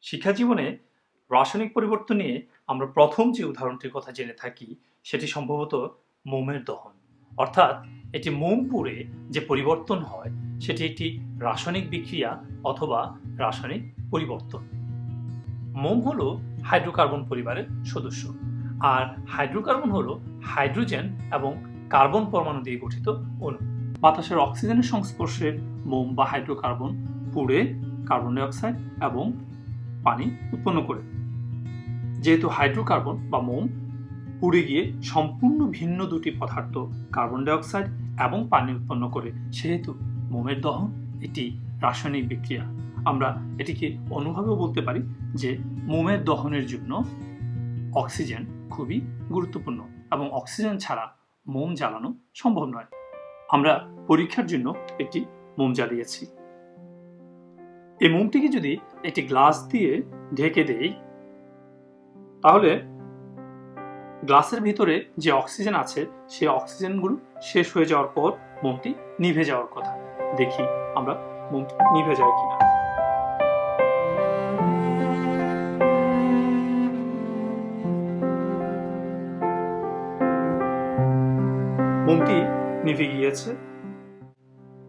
শিক্ষা জীবনে রাসায়নিক পরিবর্তন নিয়ে আমরা প্রথম যে উদাহরণটির কথা জেনে থাকি সেটি সম্ভবত মোমের দহন। অর্থাৎ এটি মোম পুড়ে যে পরিবর্তন হয় সেটি একটি রাসায়নিক বিক্রিয়া অথবা রাসায়নিক পরিবর্তন। মোম হলো হাইড্রোকার্বন পরিবারের সদস্য, আর হাইড্রোকার্বন হলো হাইড্রোজেন এবং কার্বন পরমাণু দিয়ে গঠিত অণু। বাতাসের অক্সিজেনের সংস্পর্শে মোম বা হাইড্রোকার্বন পুড়ে কার্বন ডাই অক্সাইড এবং পানি উৎপন্ন করে। যেহেতু হাইড্রোকার্বন বা মোম পুড়ে গিয়ে সম্পূর্ণ ভিন্ন দুটি পদার্থ কার্বন ডাই অক্সাইড এবং পানি উৎপন্ন করে, সেহেতু মোমের দহন একটি রাসায়নিক বিক্রিয়া। আমরা এটিকে অন্যভাবেও বলতে পারি যে মোমের দহনের জন্য অক্সিজেন খুবই গুরুত্বপূর্ণ এবং অক্সিজেন ছাড়া মোম জ্বালানো সম্ভব নয়। আমরা পরীক্ষার জন্য একটি মোম জ্বালিয়েছি। এই মোমটিকে যদি একটি গ্লাস দিয়ে ঢেকে দেই, তাহলে গ্লাসের ভিতরে যে অক্সিজেন আছে সেই অক্সিজেনগুলো শেষ হয়ে যাওয়ার পর মোমটি নিভে যাওয়ার কথা। দেখি আমরা মোমটি নিভে যায় কিনা। মোমটি নিভে গিয়েছে।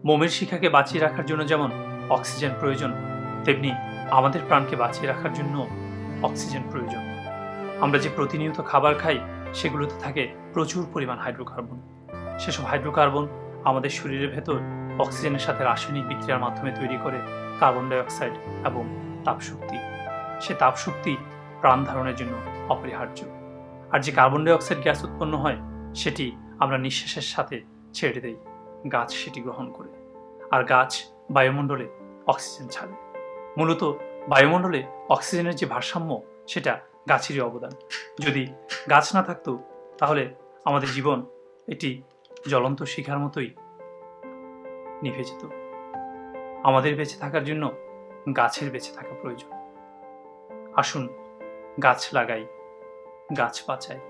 মোমের শিখাকে বাঁচিয়ে রাখার জন্য যেমন অক্সিজেন প্রয়োজন, তেমনি আমাদের প্রাণকে বাঁচিয়ে রাখার জন্য অক্সিজেন প্রয়োজন। আমরা যে প্রতিনিয়ত খাবার খাই সেগুলোতে থাকে প্রচুর পরিমাণ হাইড্রোকার্বন। সেসব হাইড্রোকার্বন আমাদের শরীরের ভেতর অক্সিজেনের সাথে রাসায়নিক বিক্রিয়ার মাধ্যমে তৈরি করে কার্বন ডাই অক্সাইড এবং তাপশক্তি। সে তাপশক্তি প্রাণ ধারণের জন্য অপরিহার্য। আর যে কার্বন ডাই অক্সাইড গ্যাস উৎপন্ন হয় সেটি আমরা নিঃশ্বাসের সাথে ছেড়ে দেই, গাছ সেটি গ্রহণ করে। আর গাছ বায়ুমণ্ডলে অক্সিজেন ছাড়ে। মূলত বায়ুমণ্ডলে অক্সিজেনের যে ভারসাম্য সেটা গাছেরই অবদান। যদি গাছ না থাকতো তাহলে আমাদের জীবন একটি জ্বলন্ত শিখার মতোই নিভে যেত। আমাদের বেঁচে থাকার জন্য গাছের বেঁচে থাকা প্রয়োজন। আসুন গাছ লাগাই, গাছ বাঁচাই।